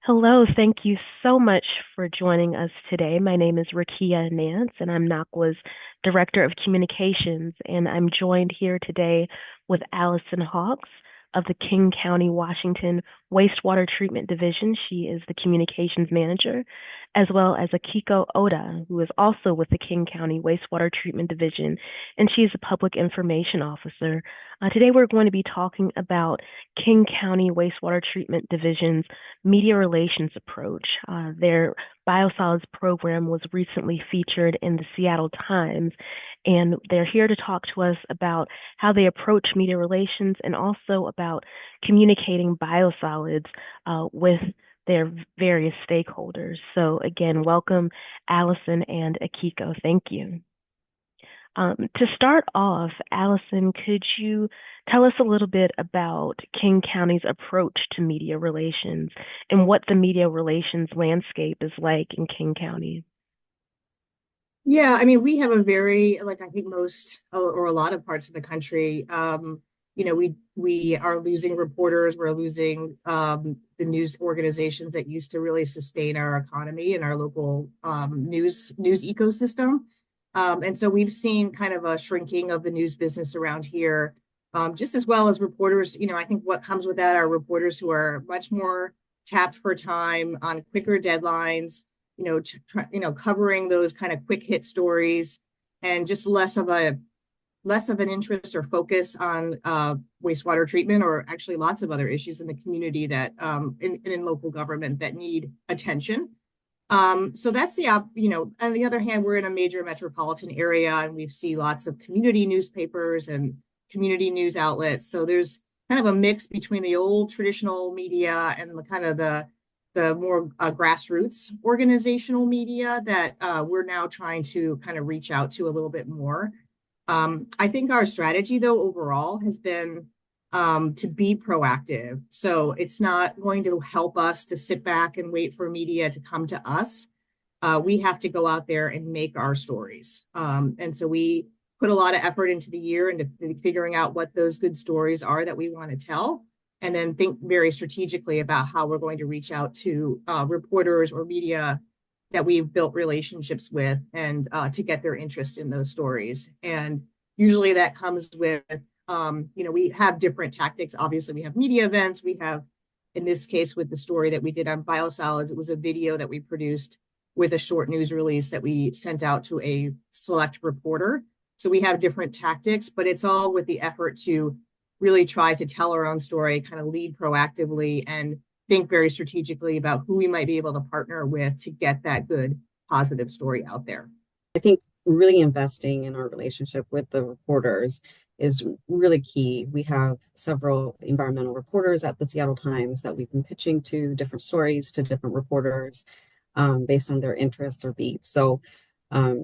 Hello, thank you so much for joining us today. My name is Rakia Nance, and I'm NACWA's Director of Communications, and I'm joined here today with Alison Hawks of the King County, Washington Wastewater Treatment Division. She is the Communications Manager, as well as Akiko Oda, who is also with the King County Wastewater Treatment Division, and she is a Public Information Officer. Today we're going to be talking about King County Wastewater Treatment Division's media relations approach. Their biosolids program was recently featured in the Seattle Times, and they're here to talk to us about how they approach media relations and also about communicating biosolids with their various stakeholders. So again, welcome Alison and Akiko. Thank you. To start off, Alison, could you tell us a little bit about King County's approach to media relations and what the media relations landscape is like in King County? Yeah, I mean, we have a very, like I think most or a lot of parts of the country, we are losing reporters, we're losing the news organizations that used to really sustain our economy and our local news ecosystem. And so we've seen kind of a shrinking of the news business around here, just as well as reporters. I think what comes with that are reporters who are much more tapped for time on quicker deadlines, covering those kind of quick hit stories and just less of an interest or focus on wastewater treatment, or actually lots of other issues in the community that in local government that need attention. So that's on the other hand, we're in a major metropolitan area and we see lots of community newspapers and community news outlets. So there's kind of a mix between the old traditional media and the more grassroots organizational media that we're now trying to kind of reach out to a little bit more. I think our strategy, though, overall has been to be proactive. So it's not going to help us to sit back and wait for media to come to us. We have to go out there and make our stories. And so we put a lot of effort into the year into figuring out what those good stories are that we want to tell, and then think very strategically about how we're going to reach out to reporters or media that we've built relationships with, and to get their interest in those stories. And usually that comes with, we have different tactics. Obviously, we have media events. We have, in this case, with the story that we did on biosolids, it was a video that we produced with a short news release that we sent out to a select reporter. So we have different tactics, but it's all with the effort to really try to tell our own story, kind of lead proactively, and think very strategically about who we might be able to partner with to get that good, positive story out there. I think really investing in our relationship with the reporters is really key. We have several environmental reporters at the Seattle Times that we've been pitching to different stories to different reporters based on their interests or beats. So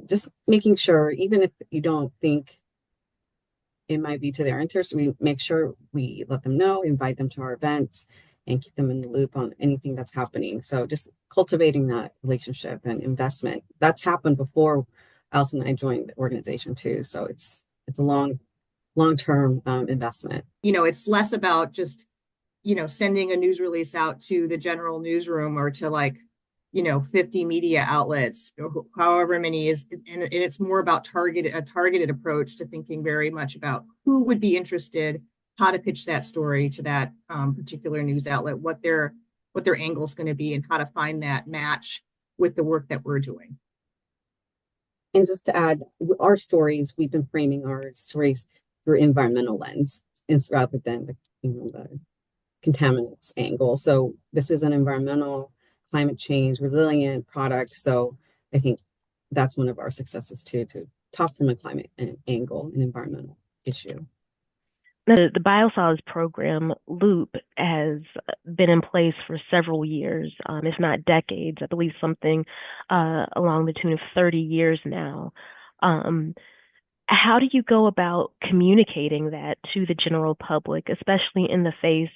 just making sure, even if you don't think it might be to their interest, we make sure we let them know, invite them to our events, and keep them in the loop on anything that's happening. So just cultivating that relationship and investment. That's happened before Alison and I joined the organization too. So it's a long-term investment. It's less about just, sending a news release out to the general newsroom or to 50 media outlets, however many is, and it's more about a targeted approach to thinking very much about who would be interested, how to pitch that story to that particular news outlet, what their angle is going to be, and how to find that match with the work that we're doing. And just to add, our stories, we've been framing our stories through environmental lens rather than the contaminants angle. So this is an environmental, climate change, resilient product. So I think that's one of our successes too, to talk from a climate angle, an environmental issue. The biosolids program loop has been in place for several years, if not decades. I believe something along the tune of 30 years now. How do you go about communicating that to the general public, especially in the face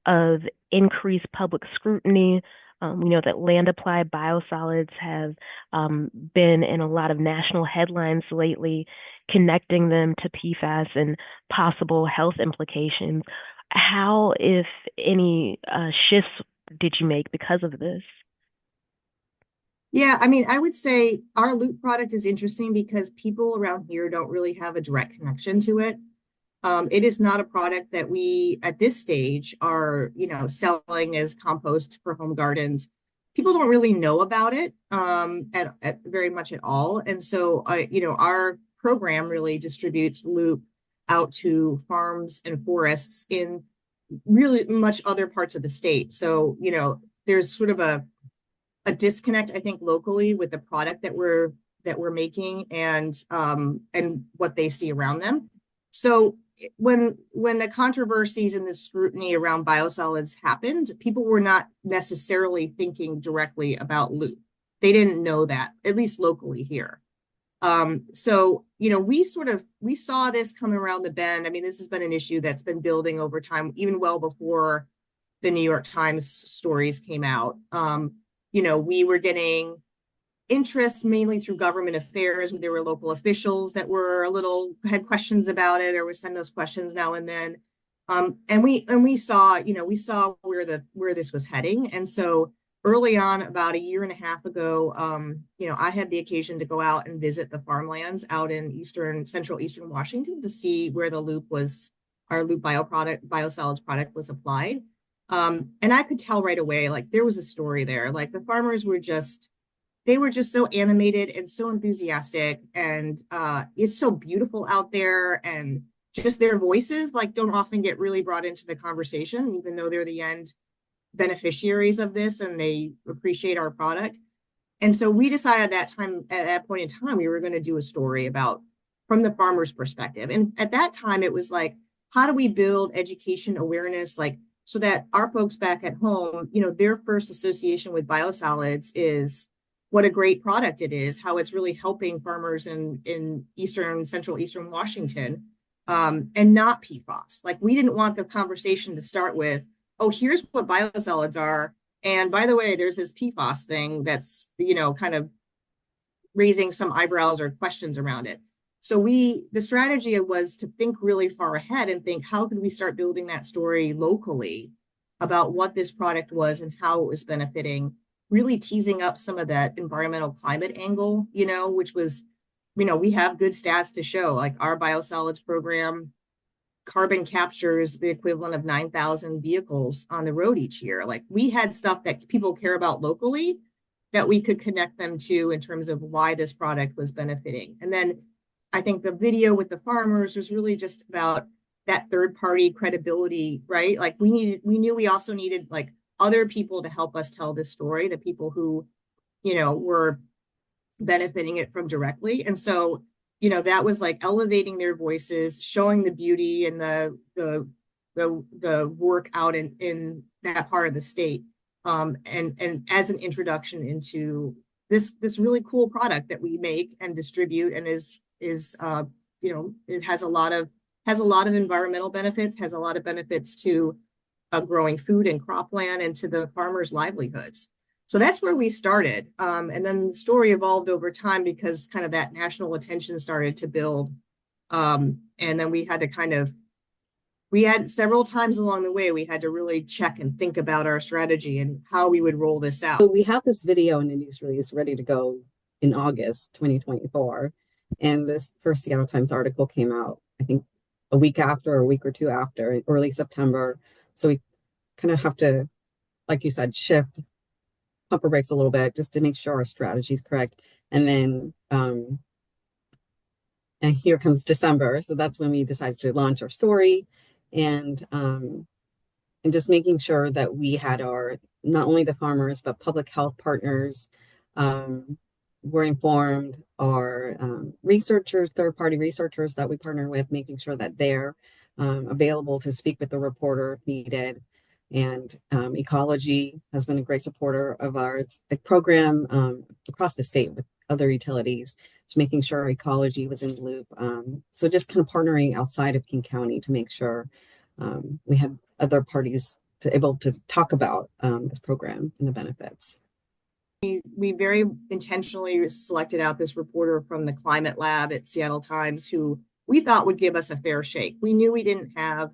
of increased public scrutiny? We know that land applied biosolids have been in a lot of national headlines lately, connecting them to PFAS and possible health implications. How, if any, shifts did you make because of this? Yeah, I mean, I would say our loop product is interesting because people around here don't really have a direct connection to it. It is not a product that we at this stage are, selling as compost for home gardens. People don't really know about it at very much at all. And so, our program really distributes loop out to farms and forests in really much other parts of the state. So, there's sort of a disconnect, I think, locally with the product that we're making and what they see around them. So when the controversies and the scrutiny around biosolids happened, people were not necessarily thinking directly about loop. They didn't know that, at least locally here. So we saw this coming around the bend. I mean, this has been an issue that's been building over time, even well before the New York Times stories came out. We were getting interest mainly through government affairs. There were local officials that were had questions about it or would send us questions now and then. And we saw where this was heading. And so early on, about a year and a half ago, I had the occasion to go out and visit the farmlands out in central eastern Washington to see where our loop biosolids product was applied. And I could tell right away, like there was a story there. Like the farmers were just so animated and so enthusiastic, and it's so beautiful out there, and just their voices like don't often get really brought into the conversation, even though they're the end beneficiaries of this and they appreciate our product. And so we decided at that point in time, we were going to do a story about from the farmer's perspective. And at that time, it was like, how do we build education awareness, like so that our folks back at home, their first association with biosolids is what a great product it is, how it's really helping farmers in central eastern Washington, and not PFAS. Like we didn't want the conversation to start with, oh, here's what biosolids are. And by the way, there's this PFAS thing that's, kind of raising some eyebrows or questions around it. So the strategy was to think really far ahead and think, how could we start building that story locally about what this product was and how it was benefiting, really teasing up some of that environmental climate angle, which was, we have good stats to show, like our biosolids program carbon captures the equivalent of 9,000 vehicles on the road each year. Like we had stuff that people care about locally that we could connect them to in terms of why this product was benefiting. And then I think the video with the farmers was really just about that third party credibility, right? Like we knew we also needed like other people to help us tell this story, the people who, were benefiting it from directly. And so, that was like elevating their voices, showing the beauty and the work out in that part of the state. And as an introduction into this really cool product that we make and distribute, and is it has a lot of environmental benefits, has a lot of benefits to growing food and cropland and to the farmers' livelihoods. So that's where we started. And then the story evolved over time because kind of that national attention started to build. And then we had several times along the way, we had to really check and think about our strategy and how we would roll this out. So we have this video and a news release ready to go in August 2024. And this first Seattle Times article came out, I think, a week or two after, early September. So we kind of have to, like you said, pump our brakes a little bit just to make sure our strategy is correct. And then, and here comes December. So that's when we decided to launch our story, and just making sure that we had not only the farmers, but public health partners were informed, our researchers, third-party researchers that we partner with, making sure that they're available to speak with the reporter if needed. And Ecology has been a great supporter of our program across the state with other utilities. So making sure Ecology was in the loop. So just kind of partnering outside of King County to make sure we had other parties able to talk about this program and the benefits. We very intentionally selected out this reporter from the climate lab at Seattle Times who we thought would give us a fair shake. We knew we didn't have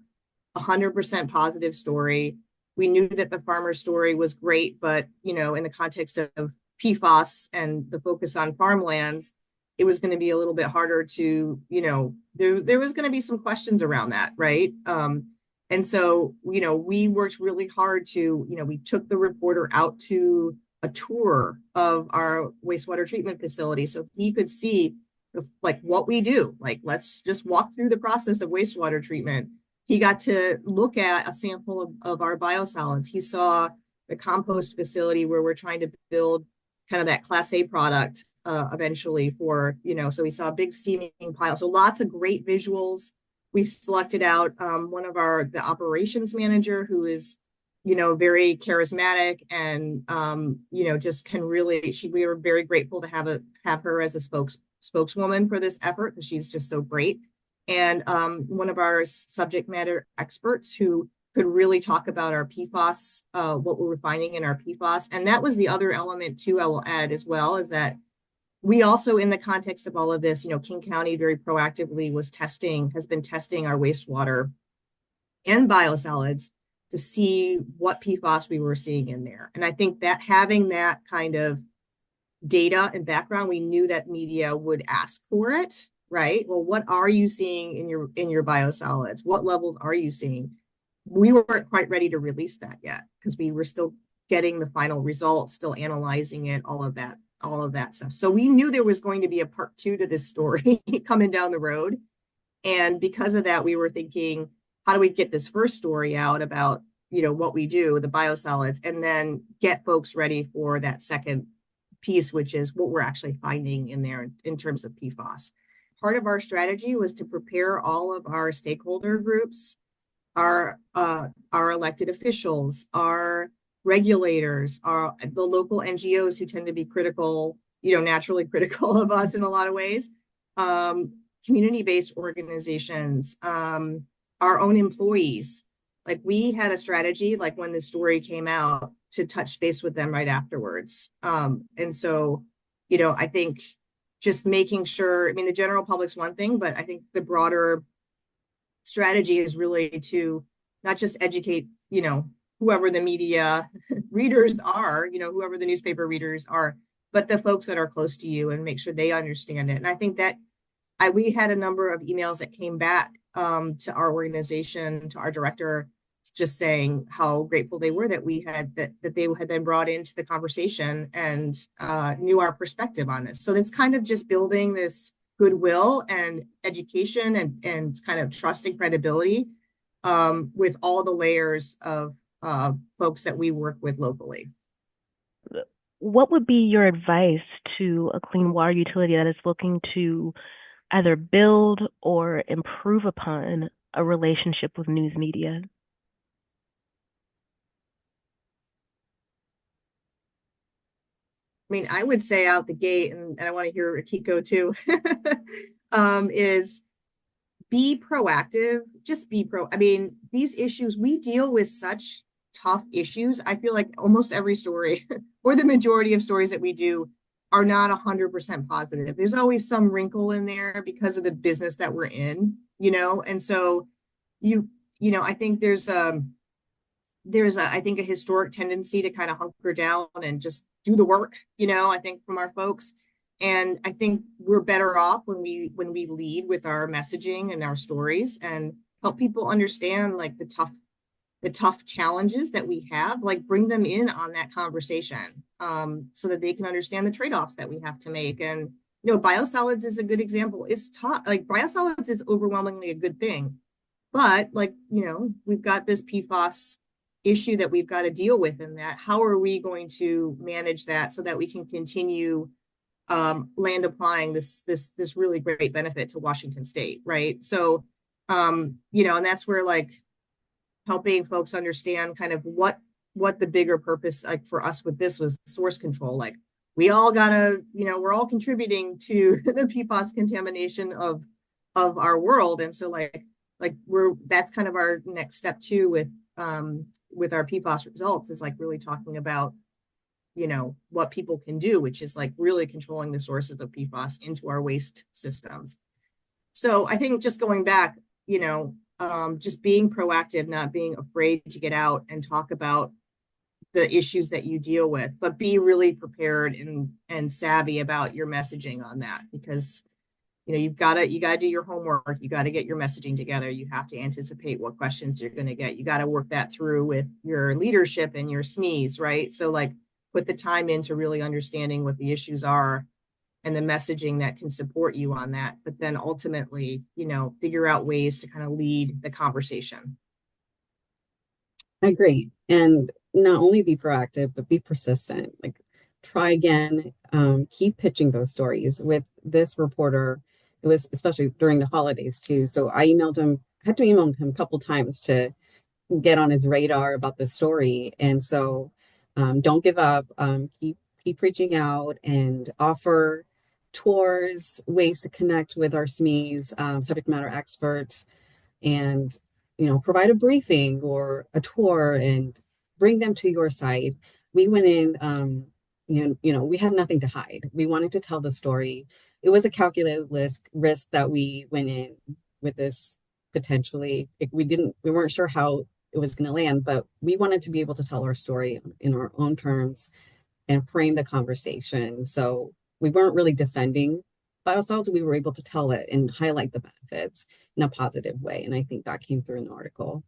100% positive story. We knew that the farmer story was great, but, you know, in the context of PFAS and the focus on farmlands, it was going to be a little bit harder to, you know, there was going to be some questions around that, right? And so, you know, we worked really hard to, you know, we took the reporter out to a tour of our wastewater treatment facility so he could see like what we do. Like, let's just walk through the process of wastewater treatment. He got to look at a sample of our biosolids. He saw the compost facility where we're trying to build kind of that Class A product eventually for, you know, so we saw a big steaming pile. So lots of great visuals. We selected out one of the operations manager who is, you know, very charismatic and, you know, just can really, we were very grateful to have her as a spokeswoman for this effort because she's just so great. And one of our subject matter experts who could really talk about our PFAS, what we were finding in our PFAS. And that was the other element too, I will add as well, is that we also, in the context of all of this, you know, King County very proactively has been testing our wastewater and biosolids to see what PFAS we were seeing in there. And I think that having that kind of data and background, we knew that media would ask for it, right? Well, what are you seeing in your biosolids? What levels are you seeing? We weren't quite ready to release that yet because we were still getting the final results, still analyzing it, all of that stuff. So we knew there was going to be a part 2 to this story coming down the road. And because of that, we were thinking, how do we get this first story out about, you know, what we do, the biosolids, and then get folks ready for that second piece, which is what we're actually finding in there in terms of PFAS. Part of our strategy was to prepare all of our stakeholder groups, our elected officials, our regulators, the local NGOs who tend to be critical, you know, naturally critical of us in a lot of ways, community-based organizations, our own employees. Like, we had a strategy, like when the story came out, to touch base with them right afterwards. And so, you know, I think just making sure, I mean, the general public's one thing, but I think the broader strategy is really to not just educate, you know, whoever the media readers are, you know, whoever the newspaper readers are, but the folks that are close to you, and make sure they understand it. And I think that we had a number of emails that came back to our organization, to our director, just saying how grateful they were that they had been brought into the conversation and knew our perspective on this. So it's kind of just building this goodwill and education and kind of trust and credibility with all the layers of folks that we work with locally. What would be your advice to a clean water utility that is looking to either build or improve upon a relationship with news media? I mean, I would say out the gate, and I want to hear Akiko too, is be proactive. Just be I mean, these issues, we deal with such tough issues. I feel like almost every story or the majority of stories that we do are not 100% positive. There's always some wrinkle in there because of the business that we're in, you know? And so you know, I think there's I think a historic tendency to kind of hunker down and just do the work, you know, I think from our folks. And I think we're better off when we lead with our messaging and our stories and help people understand like the tough challenges that we have, like bring them in on that conversation so that they can understand the trade-offs that we have to make. And, you know, biosolids is a good example. It's tough. Like, biosolids is overwhelmingly a good thing, but like, you know, we've got this PFAS issue that we've got to deal with in that. How are we going to manage that so that we can continue land applying this really great benefit to Washington State, right? So, you know, and that's where like helping folks understand kind of what the bigger purpose like for us with this was source control. Like, we all gotta, you know, we're all contributing to the PFAS contamination of our world, and so like that's kind of our next step too with our PFAS results, is like really talking about, you know, what people can do, which is like really controlling the sources of PFAS into our waste systems. So I think just going back, you know, just being proactive, not being afraid to get out and talk about the issues that you deal with, but be really prepared and savvy about your messaging on that, because you gotta do your homework. You got to get your messaging together. You have to anticipate what questions you're going to get. You got to work that through with your leadership and your SMEs, right? So like put the time into really understanding what the issues are and the messaging that can support you on that, but then ultimately, figure out ways to kind of lead the conversation. I agree. And not only be proactive, but be persistent. Like try again, keep pitching those stories. With this reporter, it was especially during the holidays too. So I emailed him, had to email him a couple times to get on his radar about the story. And so don't give up. Keep reaching out and offer tours, ways to connect with our SMEs, subject matter experts, and provide a briefing or a tour and bring them to your site. We went in, we had nothing to hide. We wanted to tell the story. It was a calculated risk that we went in with this potentially. We weren't sure how it was going to land, but we wanted to be able to tell our story in our own terms and frame the conversation. So we weren't really defending biosolids. We were able to tell it and highlight the benefits in a positive way. And I think that came through in the article.